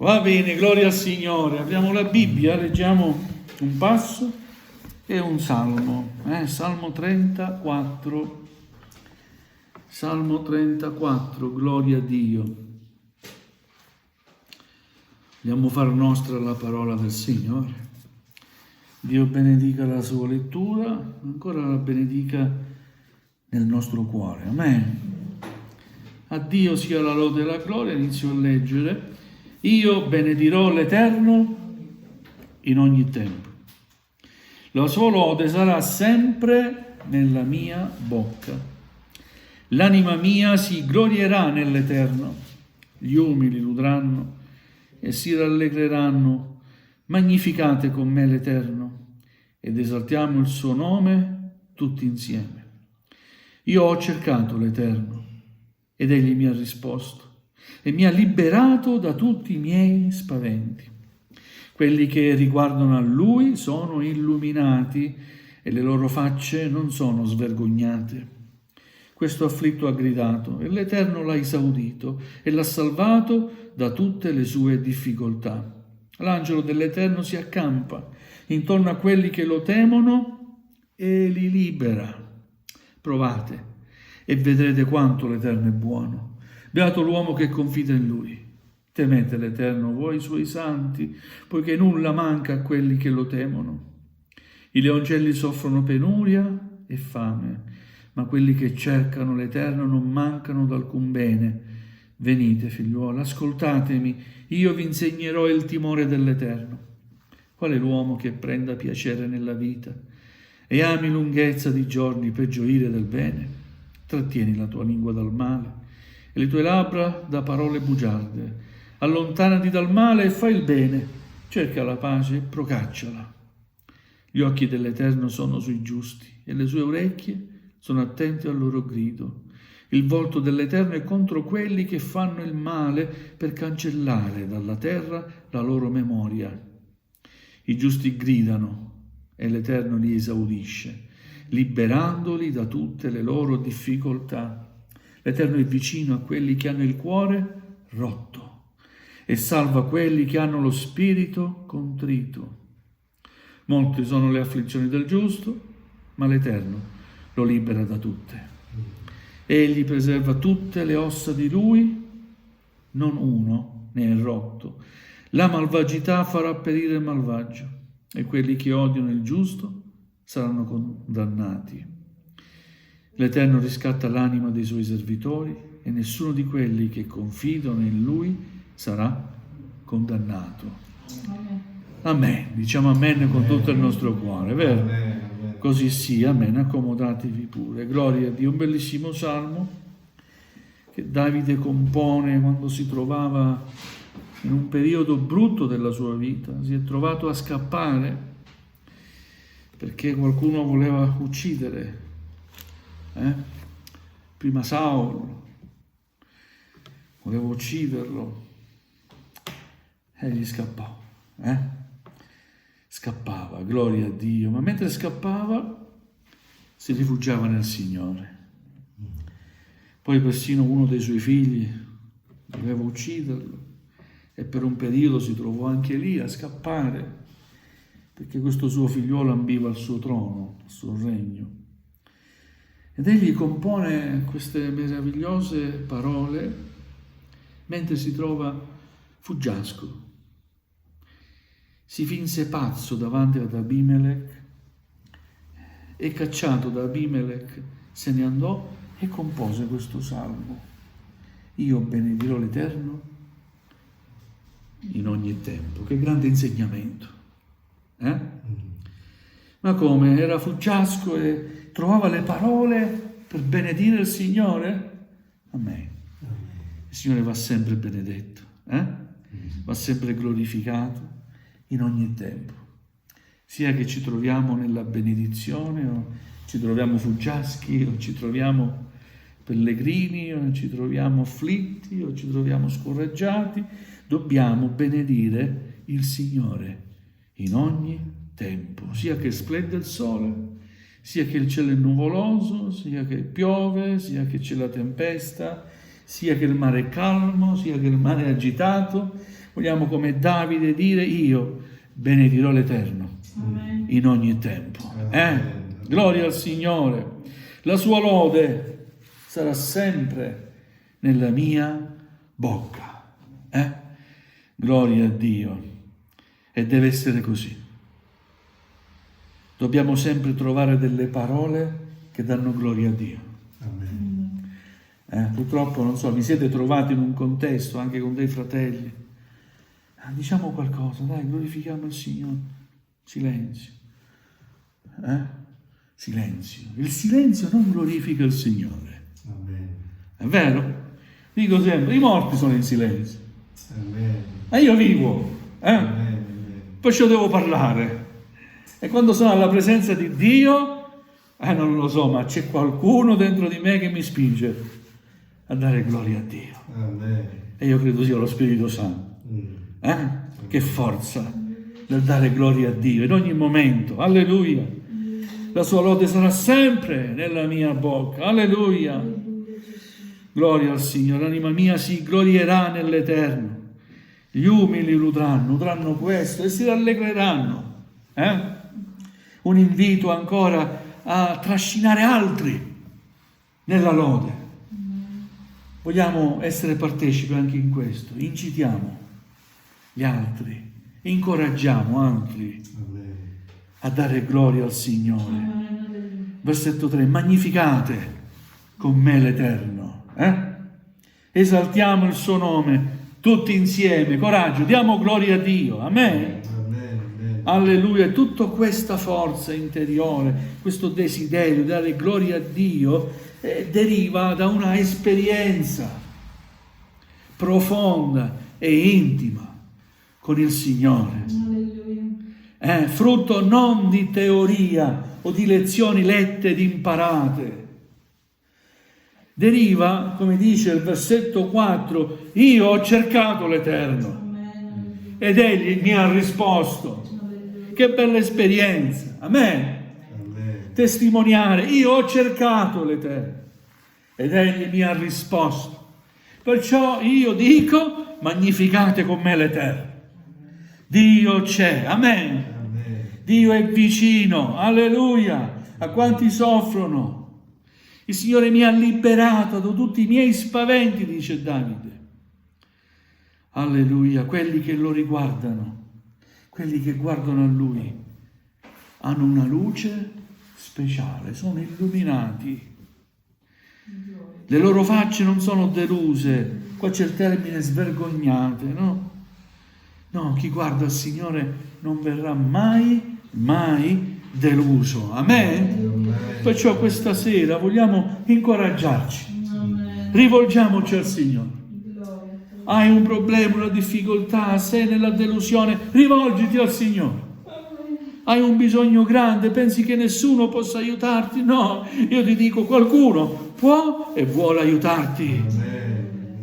Va bene, gloria al Signore. Apriamo la Bibbia, leggiamo un passo e un salmo. Salmo 34. Salmo 34, gloria a Dio. Vogliamo far nostra la parola del Signore. Dio benedica la sua lettura, ancora la benedica nel nostro cuore. Amen. A Dio sia la lode e la gloria. Inizio a leggere. Io benedirò l'Eterno in ogni tempo. La sua lode sarà sempre nella mia bocca. L'anima mia si glorierà nell'Eterno. Gli umili ludranno e si rallegreranno. Magnificate con me l'Eterno ed esaltiamo il suo nome tutti insieme. Io ho cercato l'Eterno ed egli mi ha risposto e mi ha liberato da tutti i miei spaventi. Quelli che riguardano a Lui sono illuminati e le loro facce non sono svergognate. Questo afflitto ha gridato e l'Eterno l'ha esaudito e l'ha salvato da tutte le sue difficoltà. L'angelo dell'Eterno si accampa intorno a quelli che lo temono e li libera. Provate e vedrete quanto l'Eterno è buono. Beato l'uomo che confida in Lui. Temete l'Eterno, voi suoi santi, poiché nulla manca a quelli che lo temono. I leoncelli soffrono penuria e fame, ma quelli che cercano l'Eterno non mancano d'alcun bene. Venite, figliuola, ascoltatemi, io vi insegnerò il timore dell'Eterno. Qual è l'uomo che prenda piacere nella vita e ami lunghezza di giorni per gioire del bene? Trattieni la tua lingua dal male e le tue labbra da parole bugiarde. Allontanati dal male e fai il bene, cerca la pace e procacciala. Gli occhi dell'Eterno sono sui giusti e le sue orecchie sono attente al loro grido. Il volto dell'Eterno è contro quelli che fanno il male per cancellare dalla terra la loro memoria. I giusti gridano e l'Eterno li esaudisce, liberandoli da tutte le loro difficoltà. L'Eterno è vicino a quelli che hanno il cuore rotto e salva quelli che hanno lo spirito contrito. Molte sono le afflizioni del giusto, ma l'Eterno lo libera da tutte. Egli preserva tutte le ossa di lui, non uno ne è rotto. La malvagità farà perire il malvagio e quelli che odiano il giusto saranno condannati. L'Eterno riscatta l'anima dei suoi servitori e nessuno di quelli che confidano in Lui sarà condannato. Amen. Diciamo amen con tutto il nostro cuore, vero? Amen. Così sia, amen. Accomodatevi pure. Gloria a Dio. Un bellissimo salmo che Davide compone quando si trovava in un periodo brutto della sua vita. Si è trovato a scappare perché qualcuno voleva uccidere. Prima Saulo voleva ucciderlo, egli scappò, scappava, gloria a Dio, ma mentre scappava si rifugiava nel Signore. Poi persino uno dei suoi figli voleva ucciderlo e per un periodo si trovò anche lì a scappare perché questo suo figliuolo ambiva al suo trono, al suo regno. Ed egli compone queste meravigliose parole mentre si trova fuggiasco. Si finse pazzo davanti ad Abimelech e cacciato da Abimelech se ne andò e compose questo salmo. Io benedirò l'Eterno in ogni tempo. Che grande insegnamento. Ma come? Era fuggiasco e trovava le parole per benedire il Signore? Amen. Il Signore va sempre benedetto, va sempre glorificato in ogni tempo. Sia che ci troviamo nella benedizione o ci troviamo fuggiaschi o ci troviamo pellegrini o ci troviamo afflitti o ci troviamo scoraggiati, dobbiamo benedire il Signore in ogni tempo, sia che splenda il sole, sia che il cielo è nuvoloso, sia che piove, sia che c'è la tempesta, sia che il mare è calmo, sia che il mare è agitato, Vogliamo come Davide dire: io benedirò l'Eterno in ogni tempo. Gloria al Signore. La sua lode sarà sempre nella mia bocca. Gloria a Dio. E deve essere così. Dobbiamo sempre trovare delle parole che danno gloria a Dio. Purtroppo, non so, vi siete trovati in un contesto anche con dei fratelli. Diciamo qualcosa, dai, glorifichiamo il Signore. Silenzio. Silenzio. Il silenzio non glorifica il Signore. È vero? Dico sempre, i morti sono in silenzio. E io vivo. Perciò devo parlare. E quando sono alla presenza di Dio, non lo so, ma c'è qualcuno dentro di me che mi spinge a dare gloria a Dio. E io credo sia lo Spirito Santo. Che forza nel dare gloria a Dio in ogni momento. Alleluia. La sua lode sarà sempre nella mia bocca. Alleluia. Gloria al Signore. L'anima mia si glorierà nell'Eterno. Gli umili udranno questo e si rallegreranno. Un invito ancora a trascinare altri nella lode. Vogliamo essere partecipi anche in questo. Incitiamo gli altri, incoraggiamo altri a dare gloria al Signore. Versetto 3: magnificate con me l'Eterno. Esaltiamo il suo nome tutti insieme. Coraggio, diamo gloria a Dio. Amen. Alleluia. Tutta questa forza interiore, questo desiderio di dare gloria a Dio deriva da una esperienza profonda e intima con il Signore. Frutto non di teoria o di lezioni lette ed imparate. Deriva, come dice il versetto 4, io ho cercato l'Eterno ed Egli mi ha risposto. Che bella esperienza. Amen. Testimoniare, io ho cercato l'Eterno ed Egli mi ha risposto. Perciò io dico, magnificate con me l'Eterno. Dio c'è. Amen. Dio è vicino. Alleluia. A quanti soffrono. Il Signore mi ha liberato da tutti i miei spaventi, dice Davide. Alleluia. Quelli che lo riguardano, quelli che guardano a Lui, hanno una luce speciale, sono illuminati. Le loro facce non sono deluse, qua c'è il termine svergognate, no? No, chi guarda al Signore non verrà mai deluso. Amen? Perciò questa sera vogliamo incoraggiarci. Rivolgiamoci al Signore. Hai un problema, una difficoltà, sei nella delusione, rivolgiti al Signore. Hai un bisogno grande, pensi che nessuno possa aiutarti? No, io ti dico, qualcuno può e vuole aiutarti.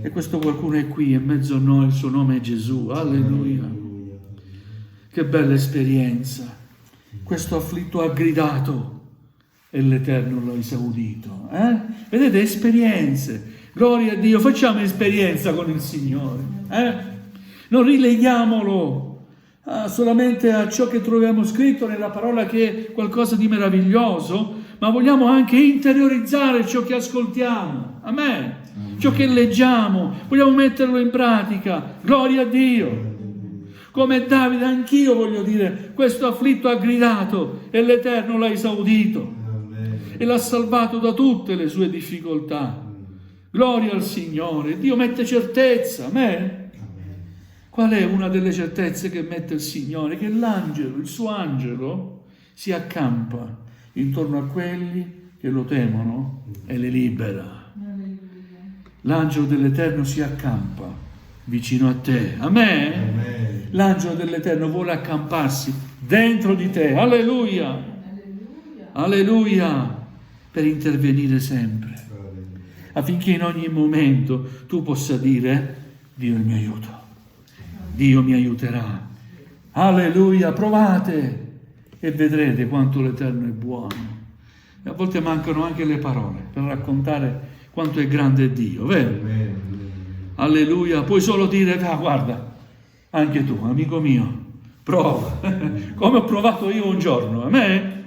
E questo qualcuno è qui, in mezzo a noi, il suo nome è Gesù. Alleluia. Che bella esperienza. Questo afflitto ha gridato e l'Eterno l'ha esaudito. Vedete, esperienze. Gloria a Dio, facciamo esperienza con il Signore. Non rileghiamolo solamente a ciò che troviamo scritto nella parola, che è qualcosa di meraviglioso, ma vogliamo anche interiorizzare ciò che ascoltiamo. Amen. Ciò che leggiamo, vogliamo metterlo in pratica. Gloria a Dio. Come Davide, anch'io voglio dire, questo afflitto ha gridato e l'Eterno l'ha esaudito e l'ha salvato da tutte le sue difficoltà. Gloria al Signore. Dio mette certezza. Amen. Qual è una delle certezze che mette il Signore? Che l'angelo, il suo angelo, si accampa intorno a quelli che lo temono e li libera. L'angelo dell'Eterno si accampa vicino a te. Amen. L'angelo dell'Eterno vuole accamparsi dentro di te. Alleluia. Alleluia. Per intervenire sempre, affinché in ogni momento tu possa dire: Dio è il mio aiuto, Dio mi aiuterà. Alleluia. Provate e vedrete quanto l'Eterno è buono. E a volte mancano anche le parole per raccontare quanto è grande Dio, vero? Alleluia. Puoi solo dire: guarda, Anche tu, amico mio, prova, come ho provato io un giorno, amen?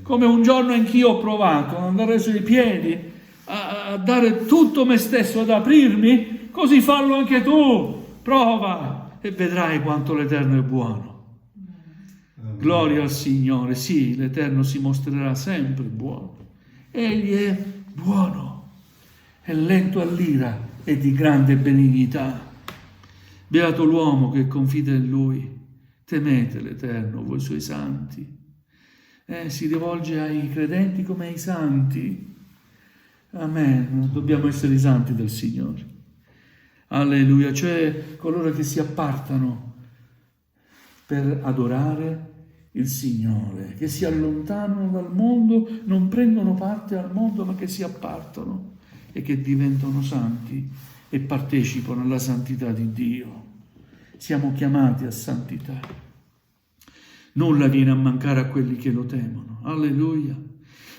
Come un giorno anch'io ho provato ad andare sui piedi, a dare tutto me stesso, ad aprirmi, così fallo anche tu, prova e vedrai quanto l'Eterno è buono. Gloria al Signore, sì, l'Eterno si mostrerà sempre buono. Egli è buono, è lento all'ira e di grande benignità. Beato l'uomo che confida in Lui. Temete l'Eterno, voi Suoi santi. Si rivolge ai credenti come ai santi. Amen. Dobbiamo essere i santi del Signore. Alleluia. Cioè coloro che si appartano per adorare il Signore, che si allontanano dal mondo, non prendono parte al mondo, ma che si appartano e che diventano santi e partecipano alla santità di Dio. Siamo chiamati a santità. Nulla viene a mancare a quelli che lo temono. Alleluia.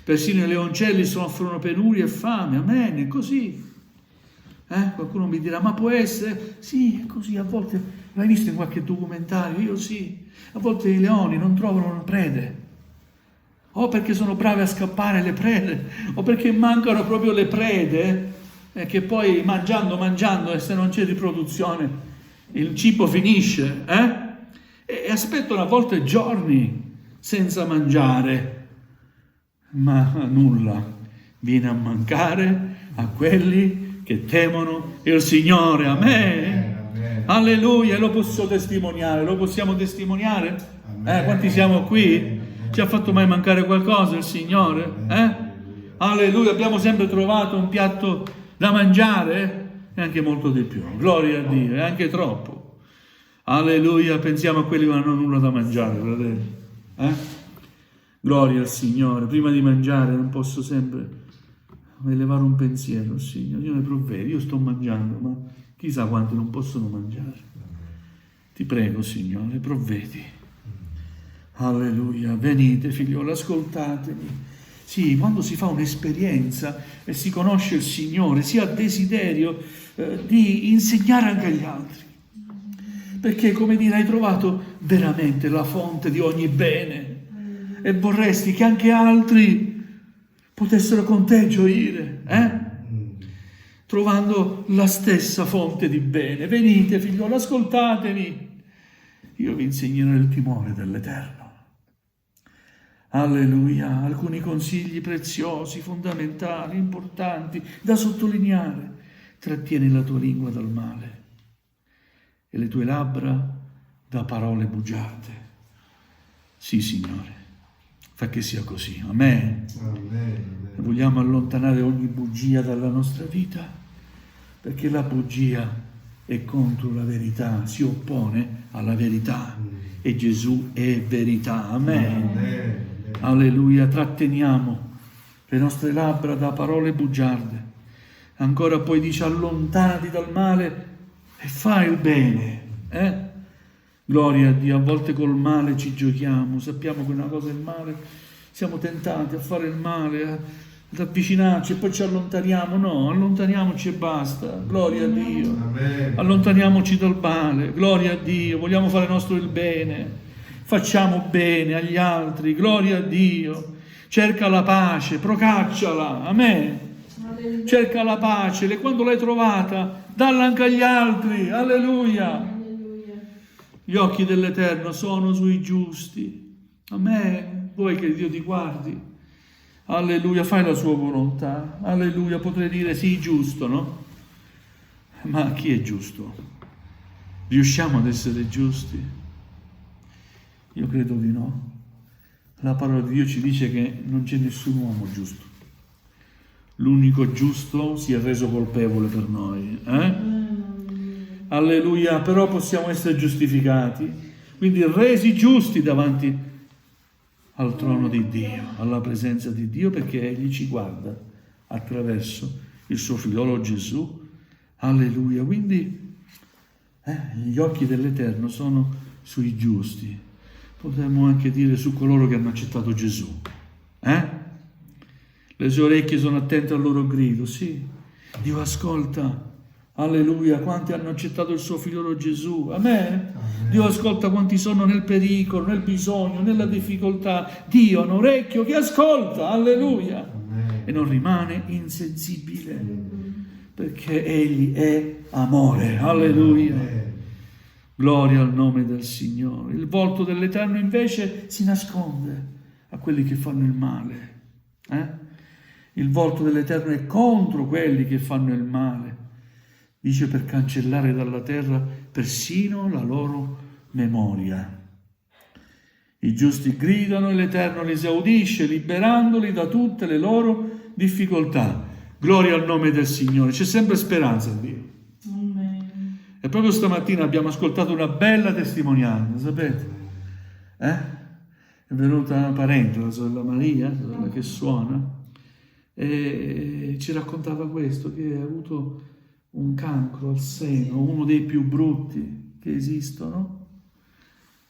Persino i leoncelli soffrono penuria e fame. Amen. È così. Qualcuno mi dirà, ma può essere? Sì, è così. A volte, l'hai visto in qualche documentario? Io sì. A volte i leoni non trovano prede. O perché sono bravi a scappare le prede, o perché mancano proprio le prede, che poi mangiando, e se non c'è riproduzione, il cibo finisce, e aspettano a volte giorni senza mangiare, ma nulla viene a mancare a quelli che temono il Signore. Amen. Alleluia. E lo possiamo testimoniare? Quanti siamo qui? Ci ha fatto mai mancare qualcosa il Signore? Alleluia. Abbiamo sempre trovato un piatto da mangiare? E anche molto di più. Gloria a Dio. E anche troppo. Alleluia. Pensiamo a quelli che non hanno nulla da mangiare, fratelli. Gloria al Signore. Prima di mangiare non posso sempre elevare un pensiero, Signore. Io ne provvedo, io sto mangiando, ma chissà quanti non possono mangiare. Ti prego, Signore, provvedi. Alleluia. Venite, figlioli, ascoltatemi. Sì, quando si fa un'esperienza e si conosce il Signore, si ha desiderio di insegnare anche agli altri. Perché, come dire, hai trovato veramente la fonte di ogni bene e vorresti che anche altri potessero con te gioire, trovando la stessa fonte di bene. Venite, figlioli, ascoltatemi. Io vi insegnerò il timore dell'Eterno. Alleluia. Alcuni consigli preziosi, fondamentali, importanti, da sottolineare. Trattieni la tua lingua dal male e le tue labbra da parole bugiarde. Sì, Signore. Fa che sia così. Amen. Amen. Vogliamo allontanare ogni bugia dalla nostra vita, perché la bugia è contro la verità, si oppone alla verità e Gesù è verità. Amen. Amen. Alleluia. Tratteniamo le nostre labbra da parole bugiarde. Ancora poi dice: allontanati dal male e fai il bene. Gloria a Dio. A volte col male ci giochiamo, sappiamo che una cosa è male, siamo tentati a fare il male, ad avvicinarci e poi ci allontaniamo. No, allontaniamoci e basta. Gloria a Dio. Amen. Allontaniamoci dal male. Gloria a Dio. Vogliamo fare nostro il bene. Facciamo bene agli altri. Gloria a Dio. Cerca la pace, procacciala. Amen. Alleluia. Cerca la pace e quando l'hai trovata, dalla anche agli altri. Alleluia. Gli occhi dell'Eterno sono sui giusti. Amen. Vuoi che Dio ti guardi? Alleluia, fai la sua volontà. Alleluia, potrei dire sì, giusto, no? Ma chi è giusto? Riusciamo ad essere giusti? Io credo di no. La parola di Dio ci dice che non c'è nessun uomo giusto. L'unico giusto si è reso colpevole per noi. Alleluia, però possiamo essere giustificati, quindi resi giusti davanti al trono di Dio, alla presenza di Dio, perché Egli ci guarda attraverso il suo figliolo Gesù. Alleluia, quindi gli occhi dell'Eterno sono sui giusti, potremmo anche dire su coloro che hanno accettato Gesù. Le sue orecchie sono attente al loro grido, sì, Dio ascolta Alleluia, quanti hanno accettato il suo figliolo Gesù. Amen. Dio ascolta quanti sono nel pericolo, nel bisogno, nella difficoltà. Dio ha un orecchio che ascolta. Alleluia. E non rimane insensibile, perché Egli è amore. Alleluia. Gloria al nome del Signore. Il volto dell'Eterno invece si nasconde a quelli che fanno il male. Il volto dell'Eterno è contro quelli che fanno il male. Dice, per cancellare dalla terra persino la loro memoria. I giusti gridano e l'Eterno li esaudisce, liberandoli da tutte le loro difficoltà. Gloria al nome del Signore. C'è sempre speranza in Dio. Amen. E proprio stamattina abbiamo ascoltato una bella testimonianza, sapete? È venuta una parente, la sorella Maria, sorella che suona, e ci raccontava questo, che ha avuto un cancro al seno, uno dei più brutti che esistono.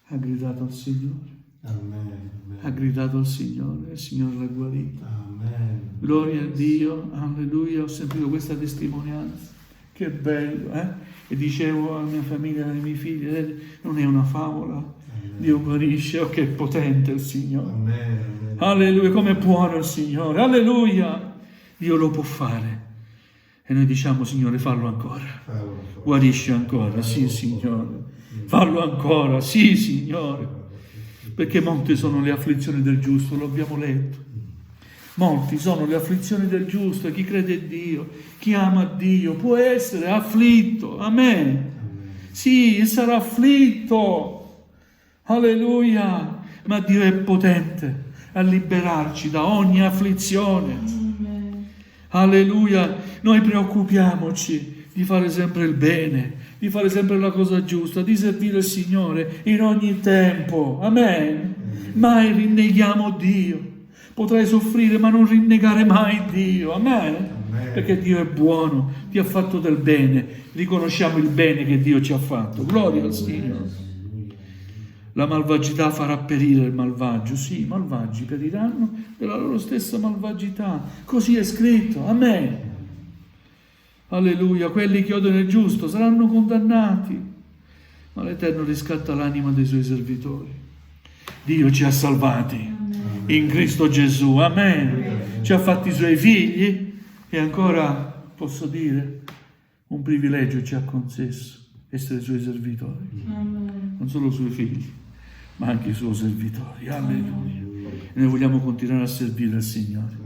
Ha gridato al Signore. Amen. Ha gridato al Signore, il Signore l'ha guarito. Amen. Gloria a Dio, alleluia. Ho sentito questa testimonianza, che bello, E dicevo alla mia famiglia, ai miei figli, non è una favola. Amen. Dio guarisce, che è potente il Signore. Amen. Alleluia, come è buono il Signore, alleluia. Dio lo può fare. E noi diciamo, Signore, fallo ancora. Guarisci ancora, sì, Signore. Fallo ancora, sì, Signore. Perché molte sono le afflizioni del giusto, lo abbiamo letto. Molti sono le afflizioni del giusto, e chi crede in Dio, chi ama Dio, può essere afflitto. Amen. Sì, sarà afflitto. Alleluia. Ma Dio è potente a liberarci da ogni afflizione. Alleluia, noi preoccupiamoci di fare sempre il bene, di fare sempre la cosa giusta, di servire il Signore in ogni tempo. Amen. Mai rinneghiamo Dio. Potrai soffrire, ma non rinnegare mai Dio. Amen. Perché Dio è buono, ti ha fatto del bene. Riconosciamo il bene che Dio ci ha fatto. Gloria al Signore. La malvagità farà perire il malvagio. Sì, i malvagi periranno della loro stessa malvagità. Così è scritto. Amen. Alleluia. Quelli che odiano il giusto saranno condannati, ma l'Eterno riscatta l'anima dei suoi servitori. Dio ci ha salvati in Cristo Gesù. Amen. Ci ha fatti i suoi figli e ancora, posso dire, un privilegio ci ha concesso, essere suoi servitori. Non solo suoi figli, ma anche i suoi servitori. Alleluia. E noi vogliamo continuare a servire il Signore,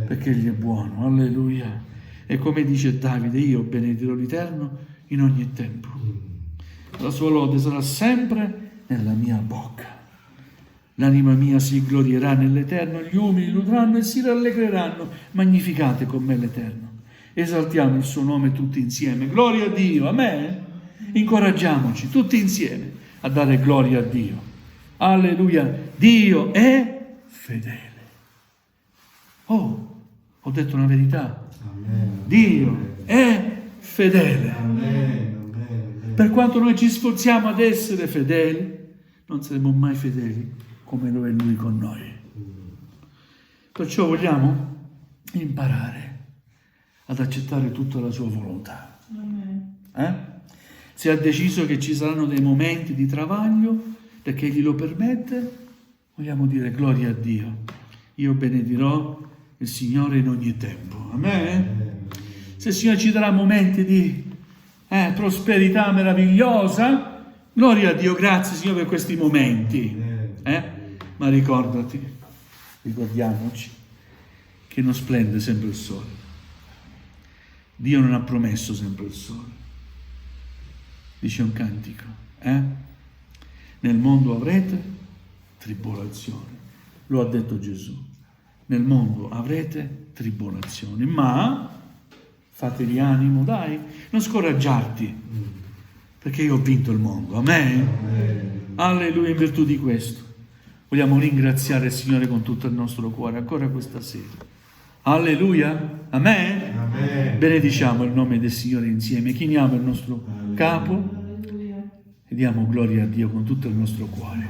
perché Egli è buono. Alleluia. E come dice Davide, io benedirò l'Eterno in ogni tempo. La sua lode sarà sempre nella mia bocca. L'anima mia si glorierà nell'Eterno, gli umili lodranno e si rallegreranno. Magnificate con me l'Eterno. Esaltiamo il suo nome tutti insieme. Gloria a Dio. Amen. Incoraggiamoci tutti insieme a dare gloria a Dio. Alleluia. Dio è fedele. Oh, ho detto una verità. Amen. Dio è fedele. Amen. Per quanto noi ci sforziamo ad essere fedeli, non saremo mai fedeli come lo è Lui con noi. Perciò vogliamo imparare ad accettare tutta la sua volontà. Se ha deciso che ci saranno dei momenti di travaglio perché Egli lo permette, vogliamo dire gloria a Dio. Io benedirò il Signore in ogni tempo. Amen. Se il Signore ci darà momenti di prosperità meravigliosa, gloria a Dio, grazie Signore per questi momenti. Ma ricordiamoci che non splende sempre il sole. Dio non ha promesso sempre il sole. Dice un cantico, nel mondo avrete tribolazione. Lo ha detto Gesù. Nel mondo avrete tribolazioni, ma fatevi animo, dai, non scoraggiarti, perché io ho vinto il mondo. Amen. Alleluia, in virtù di questo vogliamo ringraziare il Signore con tutto il nostro cuore ancora questa sera. Alleluia. Amen. Amen. Benediciamo il nome del Signore insieme, chiniamo il nostro capo e diamo gloria a Dio con tutto il nostro cuore.